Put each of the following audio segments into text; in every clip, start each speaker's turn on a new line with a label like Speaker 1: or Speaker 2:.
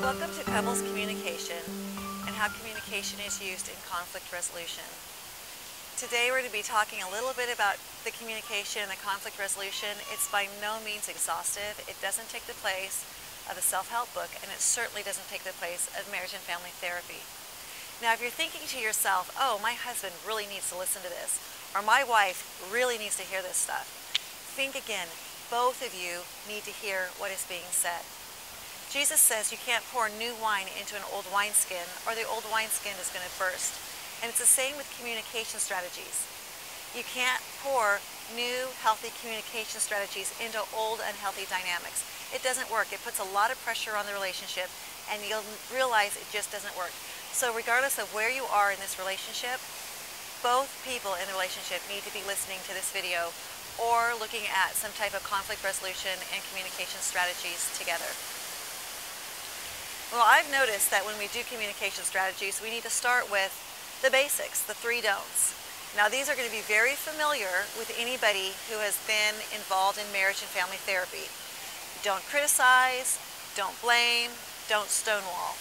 Speaker 1: Welcome to Couples Communication and how communication is used in conflict resolution. Today we're going to be talking a little bit about the communication and the conflict resolution. It's by no means exhaustive. It doesn't take the place of a self-help book, and it certainly doesn't take the place of marriage and family therapy. Now, if you're thinking to yourself, oh, my husband really needs to listen to this, or my wife really needs to hear this stuff, think again. Both of you need to hear what is being said. Jesus says you can't pour new wine into an old wineskin, or the old wineskin is going to burst. And it's the same with communication strategies. You can't pour new, healthy communication strategies into old, unhealthy dynamics. It doesn't work. It puts a lot of pressure on the relationship, and you'll realize it just doesn't work. So regardless of where you are in this relationship, both people in the relationship need to be listening to this video or looking at some type of conflict resolution and communication strategies together. Well, I've noticed that when we do communication strategies, we need to start with the basics, the 3 don'ts. Now, these are going to be very familiar with anybody who has been involved in marriage and family therapy. Don't criticize, don't blame, don't stonewall.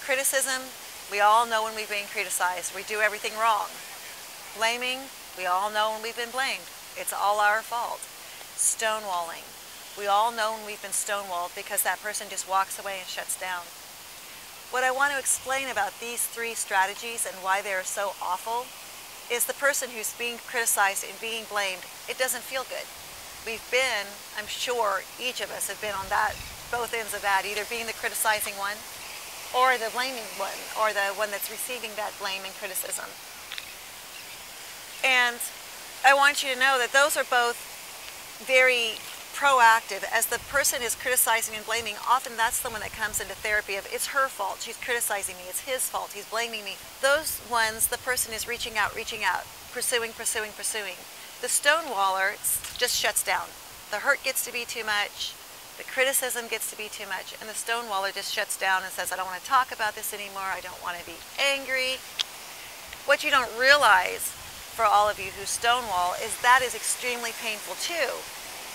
Speaker 1: Criticism, we all know when we've been criticized. We do everything wrong. Blaming, we all know when we've been blamed. It's all our fault. Stonewalling. We all know when we've been stonewalled because that person just walks away and shuts down. What I want to explain about these 3 strategies and why they are so awful is the person who's being criticized and being blamed, it doesn't feel good. We've been, I'm sure each of us have been on both ends of that, either being the criticizing one or the blaming one, or the one that's receiving that blame and criticism. And I want you to know that those are both very proactive. As the person is criticizing and blaming, often that's the one that comes into therapy of, it's her fault, she's criticizing me, it's his fault, he's blaming me. Those ones, the person is reaching out, pursuing. The stonewaller just shuts down. The hurt gets to be too much, the criticism gets to be too much, and the stonewaller just shuts down and says, I don't want to talk about this anymore, I don't want to be angry. What you don't realize, for all of you who stonewall, is that is extremely painful too.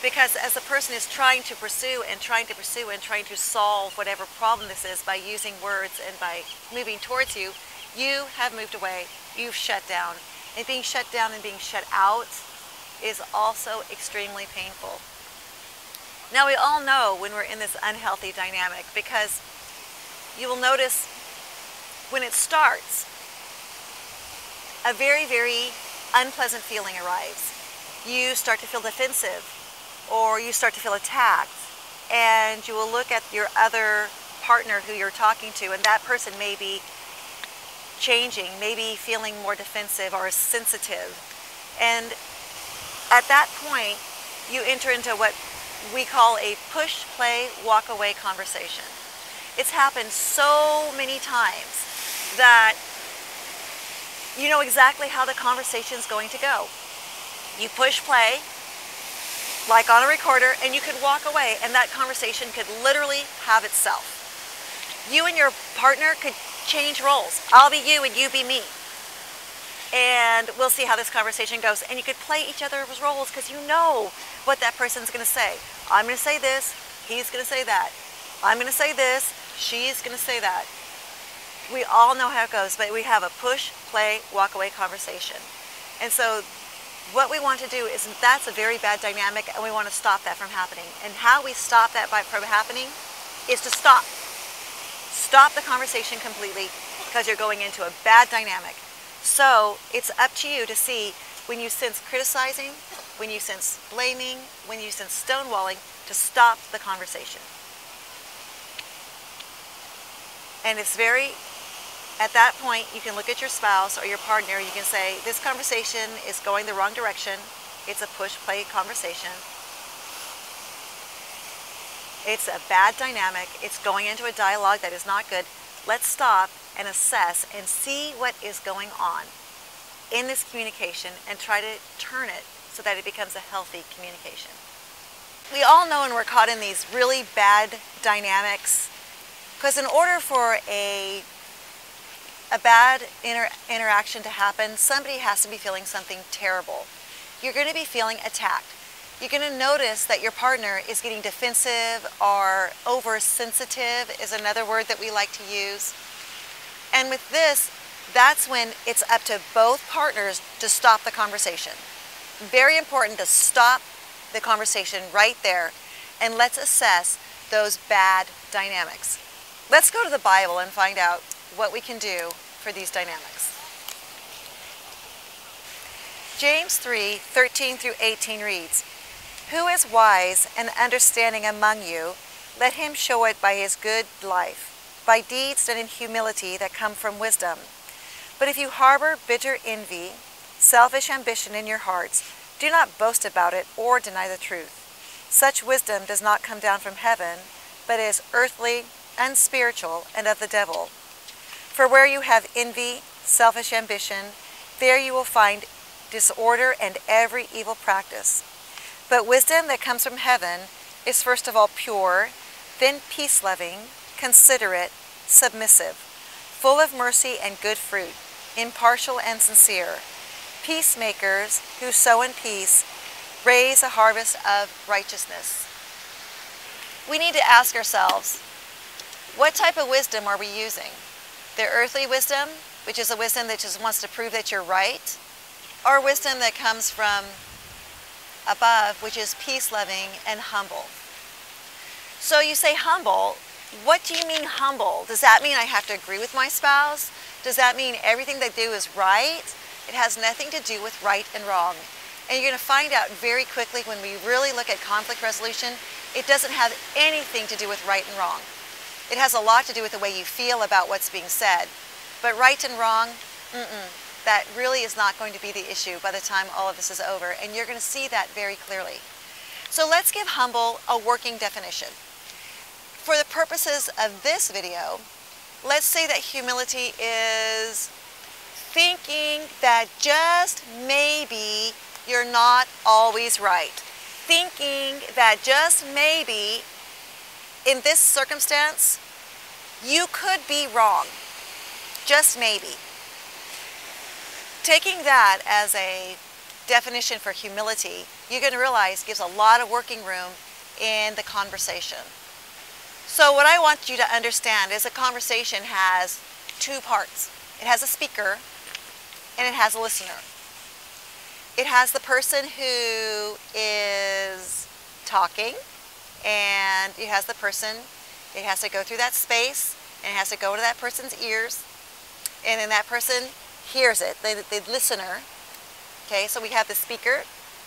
Speaker 1: Because as the person is trying to pursue and trying to solve whatever problem this is by using words and by moving towards you, you have moved away, you've shut down. And being shut down and being shut out is also extremely painful. Now, we all know when we're in this unhealthy dynamic, because you will notice when it starts, a very, very unpleasant feeling arrives. You start to feel defensive, or you start to feel attacked, and you will look at your other partner who you're talking to, and that person may be changing, maybe feeling more defensive or sensitive. And at that point, you enter into what we call a push, play, walk away conversation. It's happened so many times that you know exactly how the conversation is going to go. You push play, like on a recorder, and you could walk away, and that conversation could literally have itself. You and your partner could change roles. I'll be you and you be me. And we'll see how this conversation goes. And you could play each other's roles because you know what that person's going to say. I'm going to say this, he's going to say that. I'm going to say this, she's going to say that. We all know how it goes, but we have a push, play, walk away conversation. And so what we want to do is, that's a very bad dynamic, and we want to stop that from happening. And how we stop that from happening is to stop. Stop the conversation completely, because you're going into a bad dynamic. So it's up to you to see when you sense criticizing, when you sense blaming, when you sense stonewalling, to stop the conversation. And it's at that point, you can look at your spouse or your partner, you can say, this conversation is going the wrong direction. It's a push-play conversation. It's a bad dynamic. It's going into a dialogue that is not good. Let's stop and assess and see what is going on in this communication and try to turn it so that it becomes a healthy communication. We all know when we're caught in these really bad dynamics, because in order for a bad interaction to happen, somebody has to be feeling something terrible. You're going to be feeling attacked. You're going to notice that your partner is getting defensive or oversensitive is another word that we like to use. And with this, that's when it's up to both partners to stop the conversation. Very important to stop the conversation right there, and let's assess those bad dynamics. Let's go to the Bible and find out what we can do for these dynamics. James 3:13 through 18 reads, "Who is wise and understanding among you? Let him show it by his good life, by deeds done in humility that come from wisdom. But if you harbor bitter envy, selfish ambition in your hearts, do not boast about it or deny the truth. Such wisdom does not come down from heaven, but is earthly, unspiritual, and of the devil. For where you have envy, selfish ambition, there you will find disorder and every evil practice. But wisdom that comes from heaven is first of all pure, then peace-loving, considerate, submissive, full of mercy and good fruit, impartial and sincere. Peacemakers who sow in peace raise a harvest of righteousness." We need to ask ourselves, what type of wisdom are we using? The earthly wisdom, which is a wisdom that just wants to prove that you're right, or wisdom that comes from above, which is peace-loving and humble? So you say humble. What do you mean humble? Does that mean I have to agree with my spouse? Does that mean everything they do is right? It has nothing to do with right and wrong. And you're going to find out very quickly when we really look at conflict resolution, it doesn't have anything to do with right and wrong. It has a lot to do with the way you feel about what's being said. But right and wrong, that really is not going to be the issue by the time all of this is over. And you're going to see that very clearly. So let's give humble a working definition. For the purposes of this video, let's say that humility is thinking that just maybe you're not always right. Thinking that just maybe in this circumstance, you could be wrong. Just maybe. Taking that as a definition for humility, you're going to realize gives a lot of working room in the conversation. So what I want you to understand is a conversation has two parts. It has a speaker and it has a listener. It has the person who is talking, and it has the person, it has to go through that space, and it has to go to that person's ears, and then that person hears it, the listener. Okay, so we have the speaker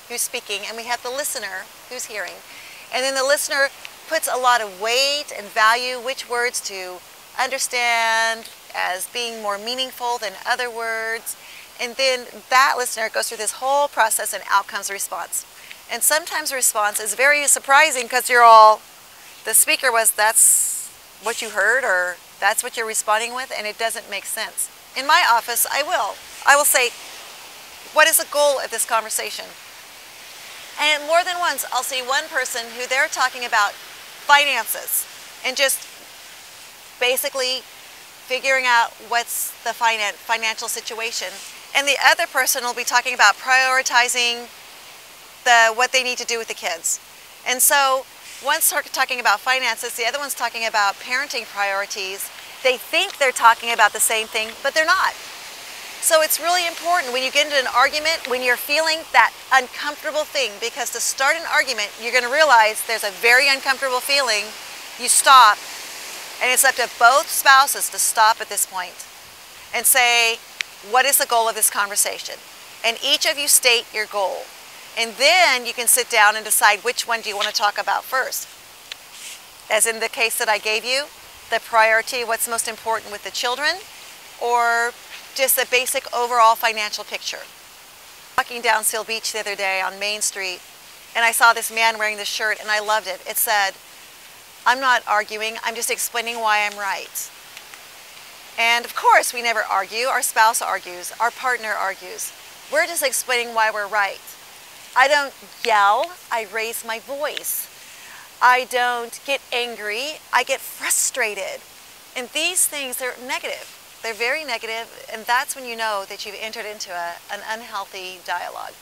Speaker 1: who's speaking, and we have the listener who's hearing. And then the listener puts a lot of weight and value which words to understand as being more meaningful than other words. And then that listener goes through this whole process and out comes a response. And sometimes the response is very surprising because you're all, the speaker was, that's what you heard, or that's what you're responding with, and it doesn't make sense. In my office, I will say, what is the goal of this conversation? And more than once, I'll see one person who they're talking about finances and just basically figuring out what's the financial situation. And the other person will be talking about prioritizing what they need to do with the kids. And so one's talking about finances, the other one's talking about parenting priorities. They think they're talking about the same thing, but they're not. So it's really important when you get into an argument, when you're feeling that uncomfortable thing, because to start an argument, you're going to realize there's a very uncomfortable feeling. You stop, and it's up to both spouses to stop at this point and say, what is the goal of this conversation? And each of you state your goal. And then you can sit down and decide which one do you want to talk about first. As in the case that I gave you, the priority, what's most important with the children, or just the basic overall financial picture. Walking down Seal Beach the other day on Main Street, and I saw this man wearing this shirt, and I loved it. It said, "I'm not arguing, I'm just explaining why I'm right." And of course, we never argue. Our spouse argues, our partner argues. We're just explaining why we're right. I don't yell, I raise my voice. I don't get angry, I get frustrated. And these things, they're negative. They're very negative, and that's when you know that you've entered into an unhealthy dialogue.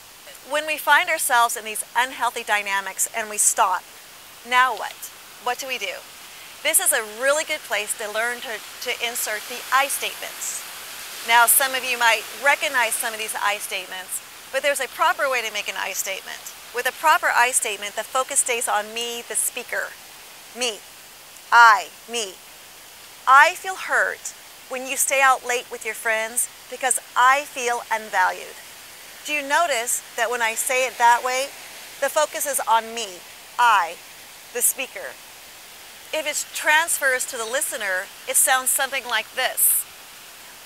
Speaker 1: when we find ourselves in these unhealthy dynamics and we stop, now what? What do we do? This is a really good place to learn to insert the I statements. Now, some of you might recognize some of these I statements, but there's a proper way to make an I statement. With a proper I statement, the focus stays on me, the speaker. Me. Me. I feel hurt when you stay out late with your friends because I feel unvalued. Do you notice that when I say it that way, the focus is on me, I, the speaker? If it transfers to the listener, it sounds something like this.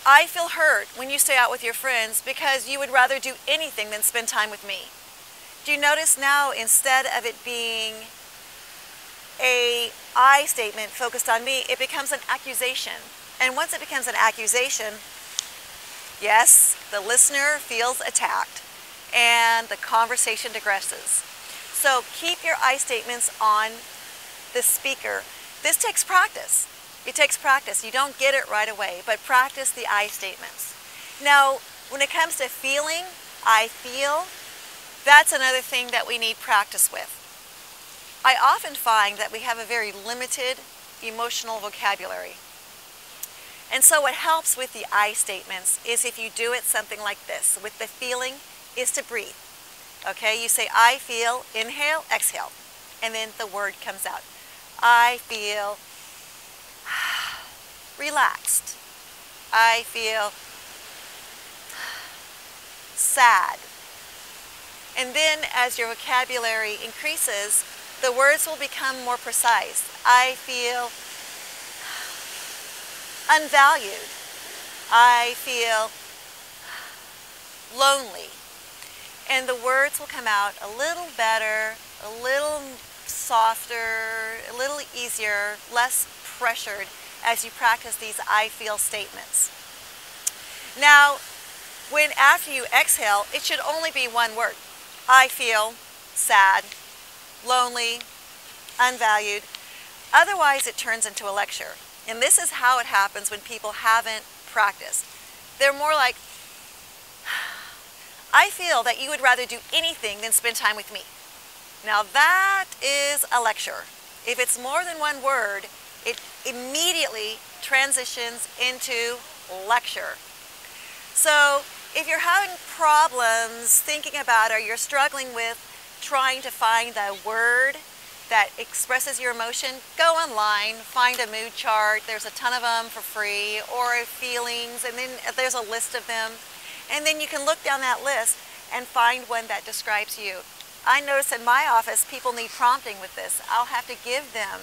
Speaker 1: I feel hurt when you stay out with your friends because you would rather do anything than spend time with me. Do you notice now, instead of it being a I statement focused on me, it becomes an accusation. And once it becomes an accusation, yes, the listener feels attacked and the conversation digresses. So keep your I statements on the speaker. This takes practice. It takes practice. You don't get it right away, but practice the I statements. Now, when it comes to feeling, I feel, that's another thing that we need practice with. I often find that we have a very limited emotional vocabulary. And so what helps with the I statements is if you do it something like this. With the feeling is to breathe. Okay, you say I feel, inhale, exhale, and then the word comes out. I feel relaxed. I feel sad. And then as your vocabulary increases, the words will become more precise. I feel unvalued. I feel lonely. And the words will come out a little better, a little softer, a little easier, less pressured as you practice these I feel statements. Now, when after you exhale, it should only be one word. I feel sad, lonely, unvalued. Otherwise, it turns into a lecture. And this is how it happens when people haven't practiced. They're more like, I feel that you would rather do anything than spend time with me. Now that is a lecture. If it's more than one word, it immediately transitions into lecture. So if you're having problems thinking about, or you're struggling with trying to find the word that expresses your emotion, go online, find a mood chart. There's a ton of them for free, or feelings, and then there's a list of them. And then you can look down that list and find one that describes you. I notice in my office, people need prompting with this. I'll have to give them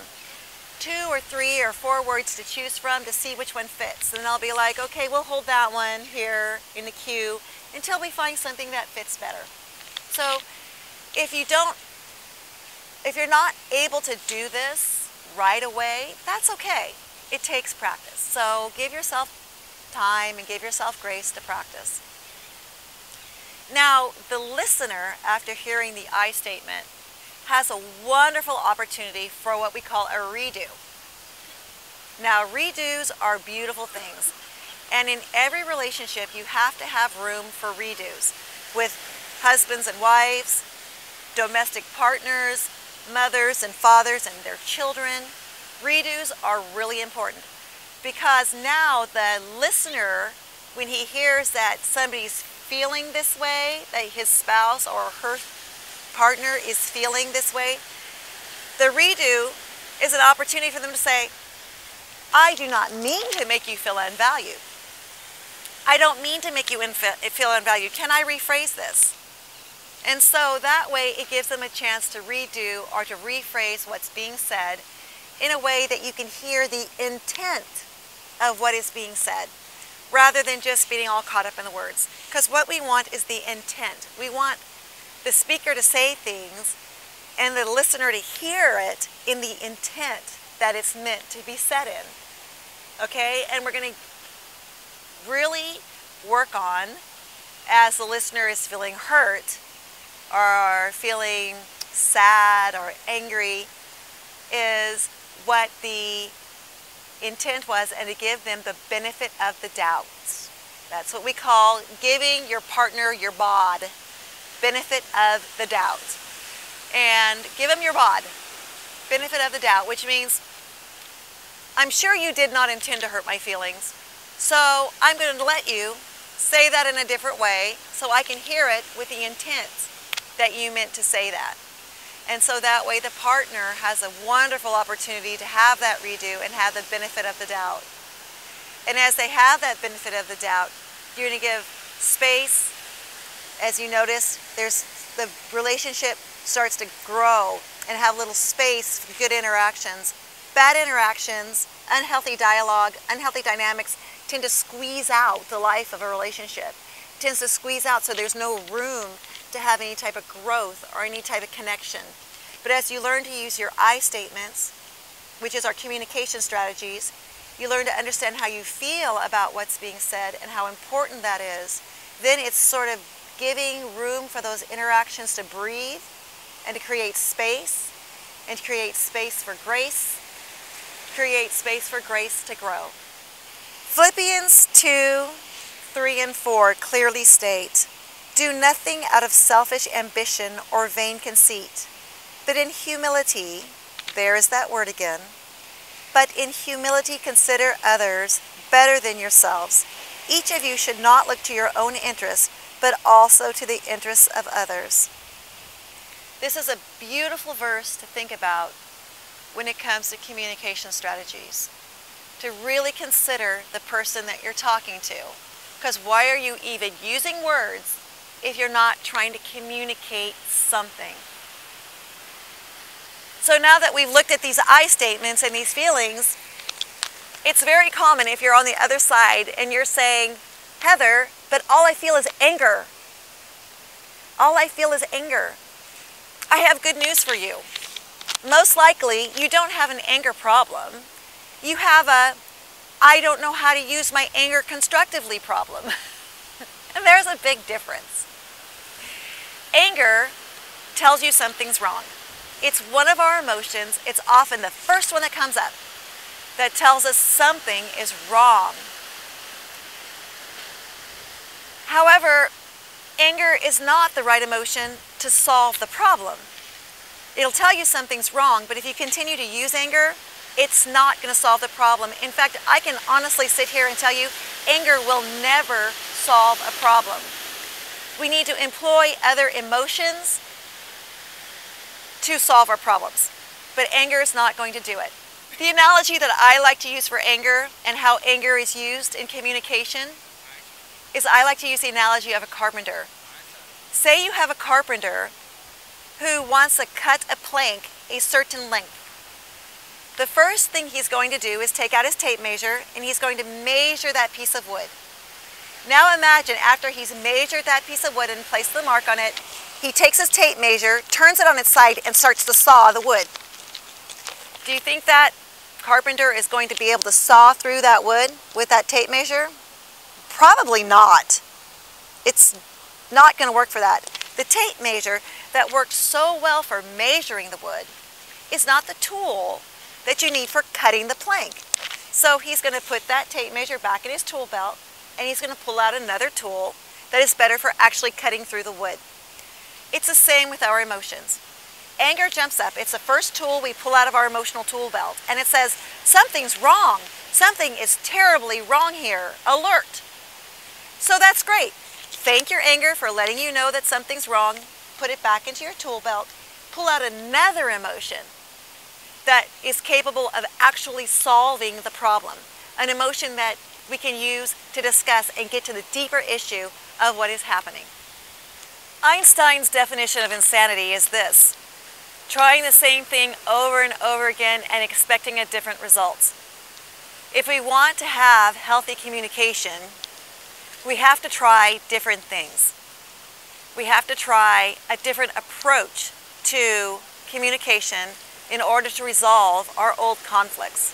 Speaker 1: 2 or 3 or 4 words to choose from to see which one fits. And I'll be like, okay, we'll hold that one here in the queue until we find something that fits better. So if you're not able to do this right away, that's okay. It takes practice. So give yourself time and give yourself grace to practice. Now, the listener, after hearing the I statement, has a wonderful opportunity for what we call a redo. Now, redos are beautiful things. And in every relationship, you have to have room for redos. With husbands and wives, domestic partners, mothers and fathers and their children, redos are really important. Because now the listener, when he hears that somebody's feeling this way, that his spouse or her partner is feeling this way, the redo is an opportunity for them to say, I do not mean to make you feel unvalued. I don't mean to make you feel unvalued. Can I rephrase this? And so that way it gives them a chance to redo or to rephrase what's being said in a way that you can hear the intent of what is being said, rather than just being all caught up in the words. Because what we want is the intent. We want the speaker to say things and the listener to hear it in the intent that it's meant to be said in. Okay? And we're going to really work on, as the listener is feeling hurt or feeling sad or angry, is what the intent was, and to give them the benefit of the doubt. That's what we call giving your partner your bod. benefit of the doubt. And give them your bod. Benefit of the doubt, which means, I'm sure you did not intend to hurt my feelings, so I'm going to let you say that in a different way so I can hear it with the intent that you meant to say that. And so that way the partner has a wonderful opportunity to have that redo and have the benefit of the doubt. And as they have that benefit of the doubt, you're going to give space. As you notice, the relationship starts to grow and have little space for good interactions. Bad interactions, unhealthy dialogue, unhealthy dynamics tend to squeeze out the life of a relationship. It tends to squeeze out so there's no room to have any type of growth or any type of connection. But as you learn to use your I statements, which is our communication strategies, you learn to understand how you feel about what's being said and how important that is. Then it's sort of giving room for those interactions to breathe and to create space, and to create space for grace, create space for grace to grow. Philippians 2, 3, and 4 clearly state, "Do nothing out of selfish ambition or vain conceit, but in humility," there is that word again, "but in humility consider others better than yourselves. Each of you should not look to your own interests, but also to the interests of others." This is a beautiful verse to think about when it comes to communication strategies. To really consider the person that you're talking to. Because why are you even using words if you're not trying to communicate something? So now that we've looked at these I statements and these feelings, it's very common if you're on the other side and you're saying, "Heather, but all I feel is anger. All I feel is anger." I have good news for you. Most likely, you don't have an anger problem. You have a, "I don't know how to use my anger constructively" problem. And there's a big difference. Anger tells you something's wrong. It's one of our emotions. It's often the first one that comes up that tells us something is wrong. However, anger is not the right emotion to solve the problem. It'll tell you something's wrong, but if you continue to use anger, it's not going to solve the problem. In fact, I can honestly sit here and tell you, anger will never solve a problem. We need to employ other emotions to solve our problems, but anger is not going to do it. The analogy that I like to use for anger and how anger is used in communication is I like to use the analogy of a carpenter. Say you have a carpenter who wants to cut a plank a certain length. The first thing he's going to do is take out his tape measure and he's going to measure that piece of wood. Now imagine after he's measured that piece of wood and placed the mark on it, he takes his tape measure, turns it on its side, and starts to saw the wood. Do you think that carpenter is going to be able to saw through that wood with that tape measure? Probably not. It's not going to work for that. The tape measure that worked so well for measuring the wood is not the tool that you need for cutting the plank. So he's going to put that tape measure back in his tool belt and he's going to pull out another tool that is better for actually cutting through the wood. It's the same with our emotions. Anger jumps up. It's the first tool we pull out of our emotional tool belt and it says, something's wrong. Something is terribly wrong here. Alert. So that's great. Thank your anger for letting you know that something's wrong. Put it back into your tool belt. Pull out another emotion that is capable of actually solving the problem. An emotion that we can use to discuss and get to the deeper issue of what is happening. Einstein's definition of insanity is this: trying the same thing over and over again and expecting a different result. If we want to have healthy communication, we have to try different things. We have to try a different approach to communication in order to resolve our old conflicts.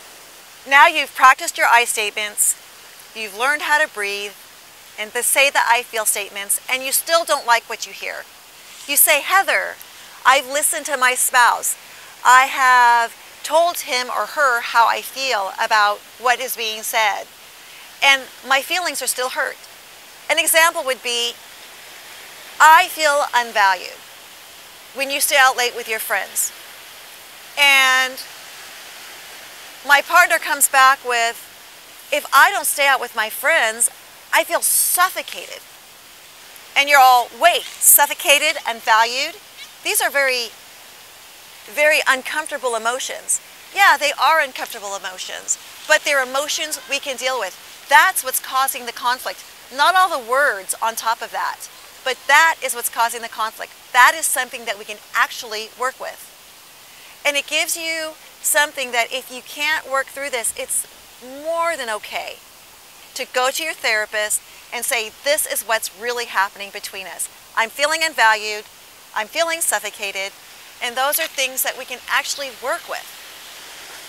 Speaker 1: Now you've practiced your I statements, you've learned how to breathe, and to say the I feel statements, and you still don't like what you hear. You say, Heather, I've listened to my spouse. I have told him or her how I feel about what is being said, and my feelings are still hurt. An example would be, I feel unvalued when you stay out late with your friends. And my partner comes back with, if I don't stay out with my friends, I feel suffocated. And you're all, wait, suffocated, unvalued? These are very, very uncomfortable emotions. Yeah, they are uncomfortable emotions, but they're emotions we can deal with. That's what's causing the conflict. Not all the words on top of that, but that is what's causing the conflict. That is something that we can actually work with. And it gives you something that if you can't work through this, it's more than okay to go to your therapist and say, this is what's really happening between us. I'm feeling unvalued, I'm feeling suffocated, and those are things that we can actually work with.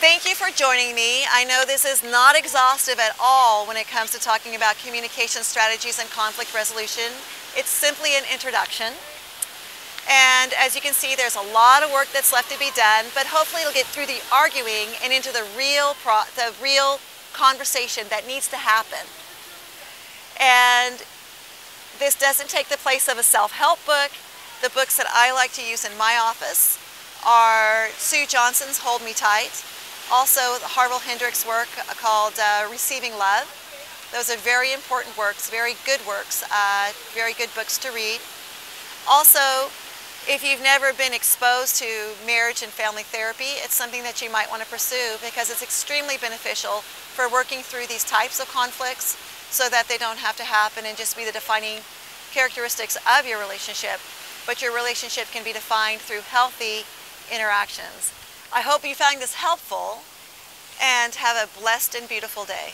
Speaker 1: Thank you for joining me. I know this is not exhaustive at all when it comes to talking about communication strategies and conflict resolution. It's simply an introduction. And as you can see, there's a lot of work that's left to be done, but hopefully it'll get through the arguing and into the real conversation that needs to happen. And this doesn't take the place of a self-help book. The books that I like to use in my office are Sue Johnson's Hold Me Tight, also the Harville Hendricks work called Receiving Love. Those are very important works, very good works, very good books to read. Also, if you've never been exposed to marriage and family therapy, it's something that you might want to pursue because it's extremely beneficial for working through these types of conflicts so that they don't have to happen and just be the defining characteristics of your relationship, but your relationship can be defined through healthy interactions. I hope you found this helpful and have a blessed and beautiful day.